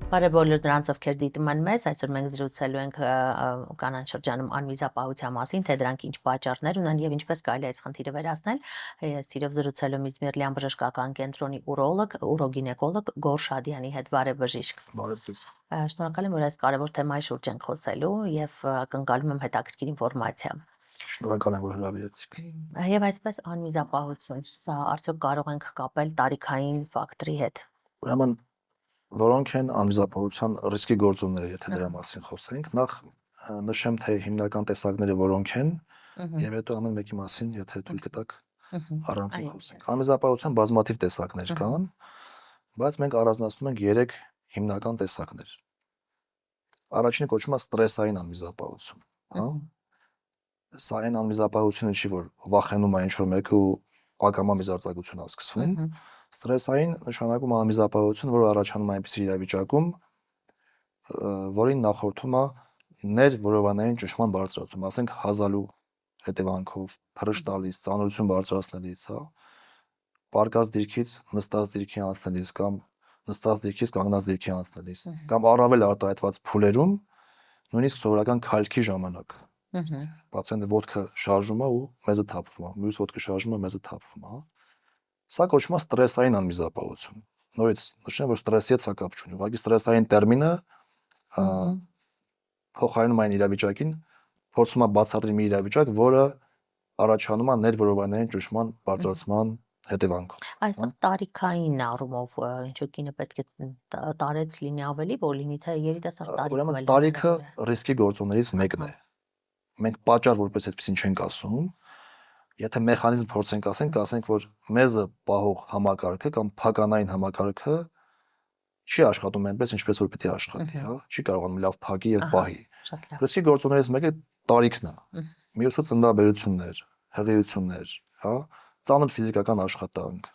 Բարև բոլոր նրանց, ովքեր դիտում են մեզ, այսօր մենք զրուցելու ենք կանանց շրջանում անվիզապահության մասին, թե դրանք ինչ պատճառներ ունեն եւ ինչպես կարելի է այս խնդիրը վերացնել։ Ես իրով զրուցելու եմ Իզմիրլյան բժշկական կենտրոնի ուրոգինեկոլոգ Գոր Շադյանի հետ։ Բարև բժիշկ։ Բարև ձեզ։ Շնորհակալ եմ, որ այս կարևոր թեմայի շուրջ ենք խոսելու եւ կընկալում եմ հետաքրքիր ինֆորմացիա։ Շնորհակալ եմ, որ հրավիրեցիք։ Եվ այսպես անվիզապահություն, սա արդյոք կարող ենք կապել տարիքային ֆակտորի հետ։ Ուրեմն որոնք են անվիզապահության ռիսկի գործոնները, եթե դրա մասին խոսենք, նախ նշեմ, թե հիմնական տեսակները որոնք են, եւ հետո ամեն մեկի մասին, եթե թույլ կտաք, առանձին խոսենք։ Անվիզապահության բազմաթիվ տեսակներ կան, բայց մենք առանձնացնում ենք 3 հիմնական տեսակներ։ Առաջինը կոչվում է ստրեսային անվիզապահություն, հա։ Սա այն անվիզապահությունը չի, որ վախենում է ինչ-որ մեկը ու ակամա միզարձակություն է սկսվում։ Ստրեսային նշանակում է անվիզապահություն, որը առաջանում է այնպիսի իրավիճակում, որին նախորդում է ներվորովանային ճնշման բարձրացում, ասենք հազալու հետևանքով, փռշտ տալիս, ծանրություն բարձրացնելիս, հա, պարկած դիրքից նստած դիրքի անցնելիս կամ նստած դիրքից կանգնած դիրքի անցնելիս, կամ առավել արտահայտված փուլերում, նույնիսկ սովորական քայլքի ժամանակ։ Պացիենտը ոտքը շարժում է ու մեզը թափվում է, մյուս ոտքը շարժում է, մեզը թափվում է, հա։ Սա կոչվում է ստրեսային անվիզապահություն։ Նորից նշեմ, որ ստրեսի հետ սա կապ չունի։ Ուղղակի ստրեսային տերմինը փոխարինում այն իրավիճակին, փորձում է բացատրել մի իրավիճակ, որը առաջանում է ներվորովանային ճնշման բարձրացման հետևանքով։ Այստեղ տարիքային առումով ինչ որ կինը պետք է տարեց լինի ավելի, որ լինի թե երիտասարդ տարիքում Ուրեմն տարիքը ռիսկի գործոններից մեկն է։ Մենք պատճառ որպես այդպեսին չենք ասում։ Եթե մեխանիզմ փորձենք ասենք, որ մեզը պահող համակարգը կամ փականային համակարգը չի աշխատում այնպես, ինչպես որ պիտի աշխատի, հա, չի կարողանում լավ փակի եւ պահի։ Ռիսկի գործոններից մեկը տարիքն է։ Մյուսը ծննդաբերություններ, հղիություններ, հա, ծանր ֆիզիկական աշխատանք,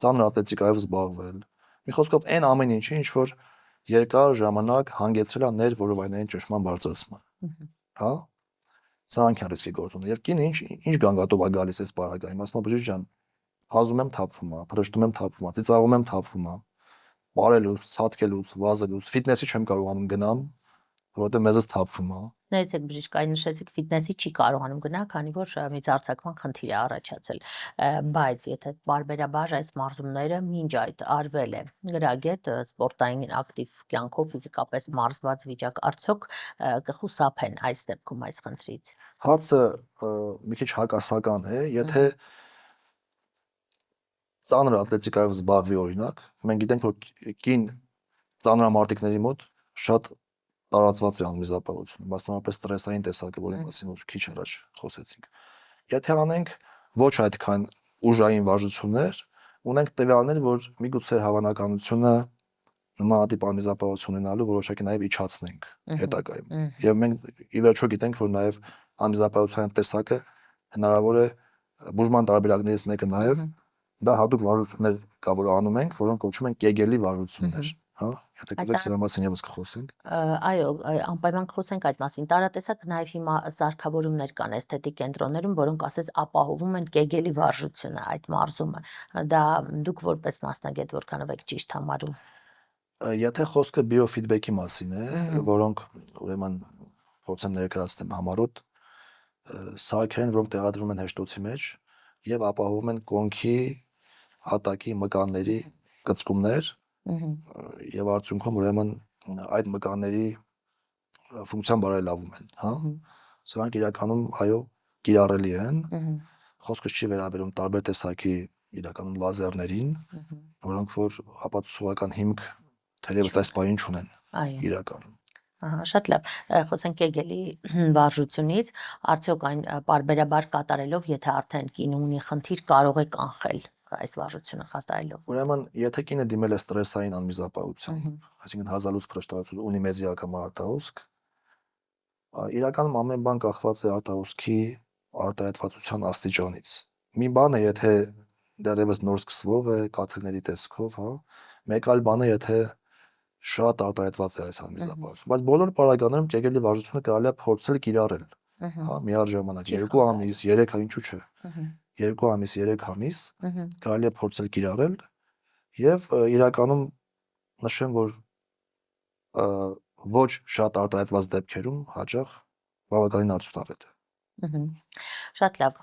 ծանր ատլետիկայով զբաղվել։ Մի խոսքով այն ամեն ինչը, ինչ որ երկար ժամանակ հանգեցրել է ներվորովայնային ճնշման բարձրացման, հա։ Սրանք են ռիսկի գործոնները։ Եվ կինը ինչ գանգատով է գալիս այս պարագայում, ասում է բժիշկ ջան, հազում եմ թափվում է, փրշտում եմ թափվում է, ծիծաղում եմ թափվում է, բարելուց, ցատկելուց, վազելուց, ֆիթնեսի չեմ կարողանում գնամ, որովհետեւ մեզս թափվում է։ Ներեցեք բժիշկ, այն նշեցիք ֆիթնեսի չի կարողանում գնալ, քանի որ միզարձակման խնդիր է առաջացել, բայց եթե բարբերաբար այս մարզումները մինչ այդ արվել է գրագետ սպորտային ակտիվ կյանքով ֆիզիկապես մարզված վիճակ, արդյոք կխուսափեն այս դեպքում այս խնդրից։ Հարցը մի քիչ հակասական է, եթե ծանր ատլետիկայով զբաղվի օրինակ, մենք գիտենք, որ կին ծանրամարտիկների մոտ շատ տարածված է անվիզապահությունը, մասնավորապես ստրեսային տեսակը, որի մասին որ քիչ առաջ խոսեցինք։ Եթե անենք ոչ այդքան ուժային վարժություններ, ունենք տվյալներ, որ միգուցե հավանականությունը նմանատիպ անվիզապահություն ունենալու որոշակի նաև իջացնենք հետագայում։ Եվ մենք ի վերջո գիտենք, որ նաև անվիզապահության տեսակը հնարավոր է բուժման տարբերակներից մեկը նաև դա հատուկ վարժություններ կա, որ անում ենք, որոնք կոչվում են կեգելի վարժություններ, հա, եթե կուզեք սրա մասին եւս կխոսենք։ Այո, անպայման կխոսենք այդ մասին։ Տարատեսակ նաև հիմա սարքավորումներ կան էսթետիկ կենտրոններում, որոնք ասես ապահովում են կեգելի վարժությունը, այդ մարզումը։ Դա դուք որպես մասնագետ որքանով եք ճիշտ համարում։ Եթե խոսքը բիոֆիդբեքի մասին է, որոնք ուրեմն փորձեմ ներկայացնեմ համառոտ, սարքեր են, որոնք տեղադրվում են հեշտոցի մեջ եւ ապահովում են կոնքի հատակի մկանների կծկումներ եւ արդյունքում ուրեմն այդ մկանների ֆունկցիան բարելավում են, հա։ Սրանք իրականում այո կիրառելի են։ Խոսքը չի վերաբերում տարբեր տեսակի իրականում լազերներին, որոնք որ ապացուցողական հիմք թերևս այս բանին չունեն իրականում։ Ահա, շատ լավ։ Խոսենք կեգելի վարժությունից, արդյոք այն պարբերաբար կատարելով, եթե արդեն կինը ունի խնդիր, կարող է կանխել այս վարժությունը կատարելով։ Ուրեմն, եթե կինը դիմել է ստրեսային անմիզապահության, այսինքն հազալուց փրշտացություն ունի մեզի ակամա արտահոսք, իրականում ամեն բան կախված է արտահոսքի արտահայտվածության աստիճանից։ Մի բան է, եթե դեռևս նոր սկսվող է կաթիլների տեսքով, հա, մեկ այլ բան է, եթե շատ արտահայտված է այս անմիզապահությունը, բայց բոլոր պարագաներում կեգելի վարժությունը կարելի է փորձել կիրառել, հա, միաժամանակ 2 ամիս, 3 ինչու՞ չէ։ 2 ամիս, 3 ամիս կարելի է փորձել կիրառել եւ իրականում նշեմ, որ ոչ շատ արտահայտված դեպքերում հաճախ բավականին արդյունավետ է։ Շատ լավ,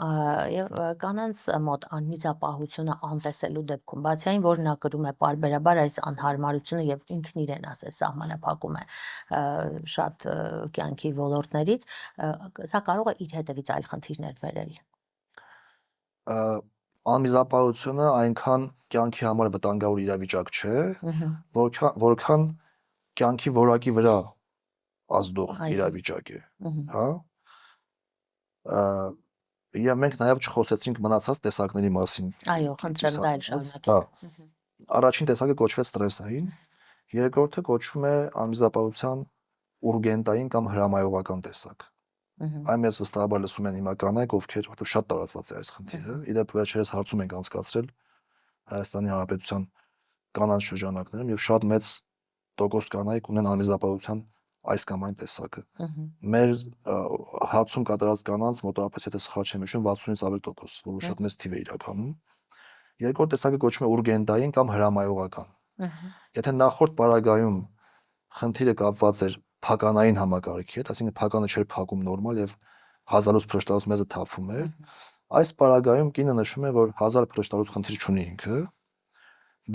եւ կանանց մոտ անմիջապահությունը անտեսելու դեպքում, բացի այն, որ նա կրում է պարբերաբար այս անհարմարությունը եւ ինքն իրեն ասես սահմանափակում է շատ կյանքի ոլորտներից, սա կարող է իր հետևից այլ խնդիրներ բերել։ Անմիջապահությունը այնքան կյանքի համար վտանգավոր իրավիճակ չէ, որքան կյանքի որակի վրա ազդող իրավիճակ է, հա։ Եվ մենք նաև չխոսեցինք մնացած տեսակների մասին։ Այո, խնդրեմ դա էլ շարունակեք։ Առաջին տեսակը կոչվեց ստրեսային, երկրորդը կոչվում է անմիջապահության ուրգենտային կամ հրամայողական տեսակ։ Այն մեզ վստահաբար լսում են հիմա կանայք, ովքեր որտեղ շատ տարածված է այս խնդիրը։ Իդեպ վերջերս հարցում ենք անցկացրել Հայաստանի Հանրապետության կանանց շրջանակներում եւ շատ մեծ տոկոս կանայք ունեն անմիջապահության այս կամ այն տեսակը։ Մեր հացում կատարած կանանց մոտավորապես եթե սխալ չեմ հիշում 60-ից ավել տոկոս, որը շատ մեծ թիվ է իրականում։ Երկրորդ տեսակը կոչվում է ուրգենտային կամ հրամայողական։ Եթե նախորդ պարագայում խնդիրը կապված էր փականային համակարգի հետ, այսինքն փականը չէր փակում նորմալ եւ 1000-ից փրշտալուց մեզը թափվում էր, այս պարագայում կինը նշում է, որ 1000 փրշտալուց խնդիր չունի ինքը,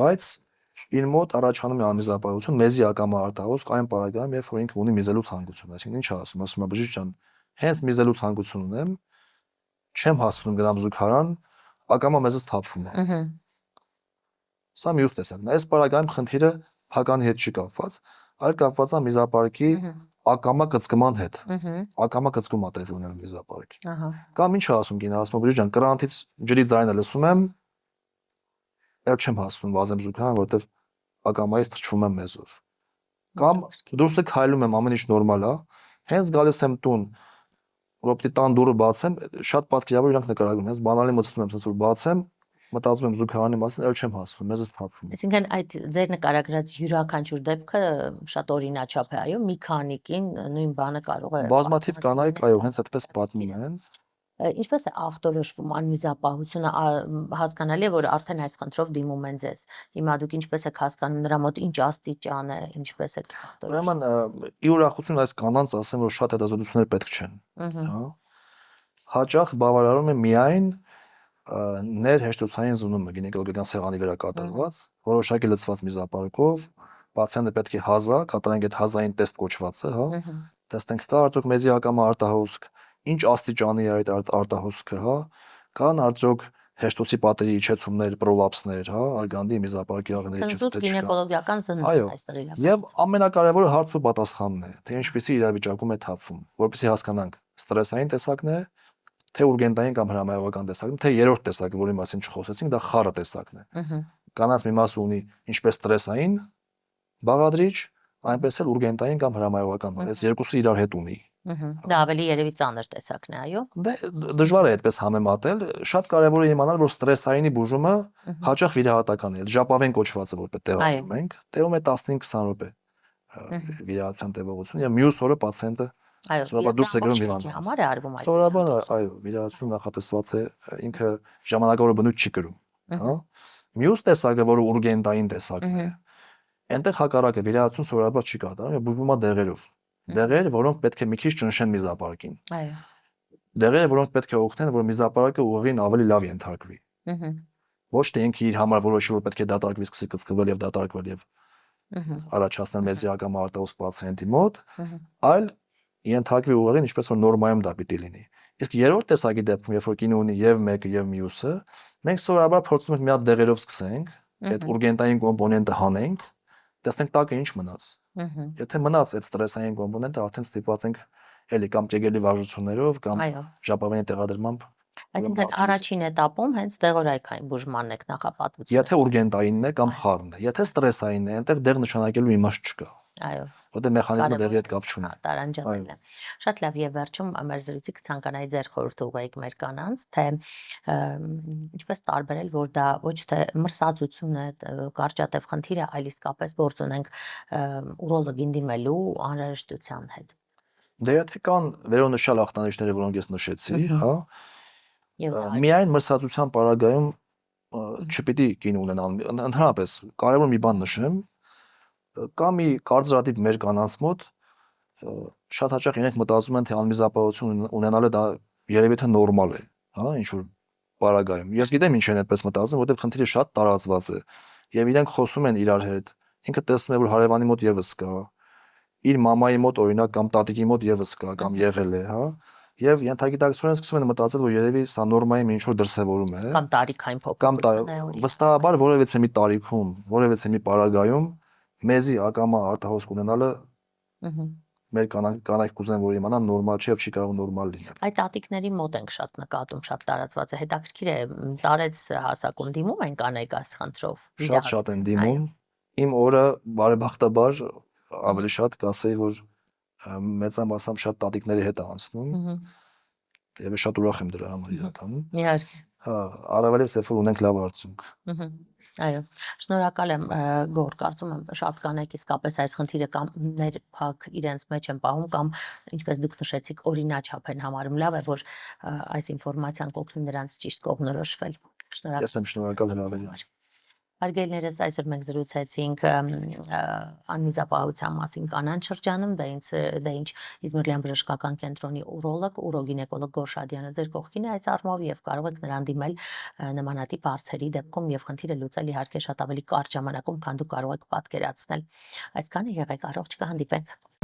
բայց իր մոտ առաջանում է անմիջապահություն, մեզի ակամա արտահոսք այն պարագայում, երբ որ ինքը ունի միզելու ցանկություն, այսինքն ինչ ասում է բժիշկ ջան, հենց միզելու ցանկություն ունեմ, չեմ հասնում գնամ զուգարան, ակամա մեզից թափվում է։ Սա մյուս տեսակն է։ Այս պարագայում խնդիրը փականի հետ չի կապված, այլ կապված է միզապարկի ակամա կծկման հետ։ Ակամա կծկում է տեղի ունենում միզապարկի։ Կամ ինչ ասում կինը, ասում բժիշկ ջան, կրանտից ջրի ձայնը լսում եմ, էլ չեմ հասնում վազեմ զուգարան, որովհետև ակամայից թրջվում եմ մեզով։ Կամ դուրսը քայլում եմ, ամեն ինչ նորմալ է, հենց գալիս եմ տուն, որ պիտի տան դուռը բացեմ, շատ պատկերավոր իրանք նկարագրում, հենց բանալի մտածում եմ, որ բացեմ, մտածում եմ զուգարանի մասին, էլ չեմ հասնում, մեզից թափվում է։ Այսինքն այդ ձեր նկարագրած յուրաքանչյուր դեպքը շատ օրինաչափ է, այո, մի քանիկին նույն բանը կարող է։ Բազմաթիվ կանայք, այո, հենց այդպես պատմում են։ Ինչպես է ախտորոշվում անմիջապահությունը, հասկանալի է, որ արդեն այս խնդրով դիմում են ձեզ։ Հիմա դուք ինչպես եք հասկանում նրա մոտ ինչ աստիճան է, ինչպես եք ախտորոշում։ Ուրեմն ի ուրախություն այս կանանց ասեմ, որ շատ հետազոտություններ պետք չեն, հա։ Հաճախ բավարարում է միայն ներհեշտոցային զննումը գինեկոլոգիական սեղանի վրա կատարված, որոշակի լցված միզապարկով, պացիենտը պետք է հազա, կատարենք այդ հազային տեստ կոչվածը, հա։ Տեսնենք կա արդյոք մեզի ակամա արտահոսք, ինչ աստիճանի է այդ արտահոսքը, հա, կան արդյոք հեշտոցի պատերի իջեցումներ, պրոլապսներ, հա, արգանդի միզապարկի աղների իջեցումներ չկան։ Գինեկոլոգիական զննում այստեղ իրական։ Եվ ամենակարևորը հարց ու պատասխանն է, թե ինչպեսի իրավիճակում է թափվում, որպեսզի հասկանանք ստրեսային տեսակն է, թե ուրգենտային կամ հրամայողական տեսակն է, թե երրորդ տեսակը, որի մասին չխոսեցինք, դա խառը տեսակն է։ Կանանց մի մասը ունի ինչպես ստրեսային բաղադրիչ, այնպես էլ ուրգենտային կամ հրամայողական, այս երկուսը իրար հետ ունի։ Դա ավելի երևի ծանր տեսակն է, այո։ Դե դժվար է այդպես համեմատել, շատ կարևոր է իմանալ, որ ստրեսայինի բուժումը հաճախ վիրահատական է, ժապավեն կոչվածը որպես տեղադրում ենք, տևում է 15-20 րոպե վիրահատության տևողություն եւ մյուս օրը պացիենտը սովորաբար դուրս է գրում հիվանդանոց։ Համար է արվում այդ։ Սովորաբար այո, վիրահատությունը նախատեսված է ինքը ժամանակավոր բնույթ չի կրում, հա։ Մյուս տեսակը, որը ուրգենտային տեսակն է, այնտեղ հակառակը վիրահատություն սովորաբար չի կատարվում եւ բուժվում է դեղերով։ Դեղեր, որոնք պետք է մի քիչ ճնշեն միզապարկին։ Այո։ Դեղերը, որոնք պետք է օգնեն, որ միզապարկը ուղին ավելի լավ ենթարկվի։ Ոչ թե ինքը իր համար որոշի, որ պետք է դատարկվի, սկսի կծկվել եւ դատարկվել եւ առաջացնել մեզի ակամա արտահոսք պացիենտի մոտ, այլ ենթարկվի ուղին, ինչպես որ նորմայում դա պիտի լինի։ Իսկ երրորդ տեսակի դեպքում, երբ որ կինը ունի եւ մեկը եւ մյուսը, մենք սովորաբար փորձում ենք մի հատ դեղերով սկսենք, այդ ուրգենտային կոմպոնենտը հանենք, տեսնենք տակը ինչ մնաց։ Եթե մնաց այդ ստրեսային կոմպոնենտը, արդեն ստիպված ենք էլի կամ ճեգելի վարժություններով կամ ժապավենի տեղադրմամբ։ Այսինքն առաջին этаպում հենց դեղորայքային բուժմանն եք նախապատվություն։ Եթե ուրգենտայինն է կամ խառն է, եթե ստրեսայինն է, այնտեղ դեղ նշանակելու իմաստ չկա։ Այո։ Որտեղ մեխանիզմը դեղի հետ կապ չունի։ Տարանջատելն է։ Շատ լավ, եւ վերջում մեր զրույցի կցանկանայի ձեր խորհուրդ ուղղեք մեր կանանց, թե ինչպես տարբերել, որ դա ոչ թե մրսածություն է, կարճատև խնդիր է, այլ իսկապես գործ ունենք ուրոլոգին դիմելու անհրաժեշտության հետ։ Դե եթե կան վերոնշյալ ախտանիշները, որոնք ես նշեցի, հա, միայն մրսածության պարագայում չպիտի կին ունենալ, ընդհանրապես կարևոր մի բան նշեմ, կա մի կարծրատիպ մեր կանանց մոտ շատ հաճախ իրենք մտածում են թե անմիզապահություն ունենալը դա երևի թե նորմալ է, հա, ինչ որ պարագայում։ Ես գիտեմ ինչ են այդպես մտածում, որովհետև խնդիրը շատ տարածված է եւ իրենք խոսում են իրար հետ։ Ինքը տեսնում է որ հարևանի մոտ եւս կա, իր մամայի մոտ օրինակ կամ տատիկի մոտ եւս կա կամ եղել է, հա։ Եվ ենթագիտակցորեն սկսում են մտածել, որ երևի սա նորմայի մի ինչ-որ դրսևորում է, Կամ տարիքային կամ փոփոխություն է օրինակ։ վստահաբար որևէ մի տարիքում, որևէ մի պարագայում մեզի ակամա արտահոսք ունենալը մեր կանայք կուզեն որ իմանան նորմալ չէ եւ չի կարող նորմալ լինել։ Այդ տատիկների մոտ ենք շատ նկատում, շատ տարածված է։ Հետաքրքիր է, տարեց հասակում դիմում են կանայք այս խնդրով։ Շատ են դիմում։ Իմ օրը բարեբախտաբար ավելի շատ կասեի որ մեծամասամբ շատ տատիկների հետ է անցնում եւ շատ ուրախ եմ դրա համար իրականում։ Իհարկե։ Հա, առավելևս երբ որ ունենք լավ արդյունք։ Այո, շնորհակալ եմ Գոր, կարծում եմ շատ կանայք իսկապես այս խնդիրը կամ ներփակ իրենց մեջ են պահում կամ ինչպես դուք նշեցիք օրինաչափ են համարում, լավ է որ այս ինֆորմացիան կօգնի նրանց ճիշտ կողմնորոշվել։ Շնորհակալ։ Ես եմ շնորհակալ հրավերի։ Հարգելիներս, այսօր մենք զրուցեցինք անմիզապահության մասին կանանց շրջանում, դա ինչ Իզմիրլյան բժշկական կենտրոնի ուրոլոգ, ուրոգինեկոլոգ Գոր Շադյանը ձեր կողքին է այս առումով եւ կարող եք նրան դիմել նմանատիպ հարցերի դեպքում եւ խնդիրը լուծել իհարկե շատ ավելի կարճ ժամանակում, քան դուք կարող եք պատկերացնել։ Այսքանը եղեք առողջ, կհանդիպենք։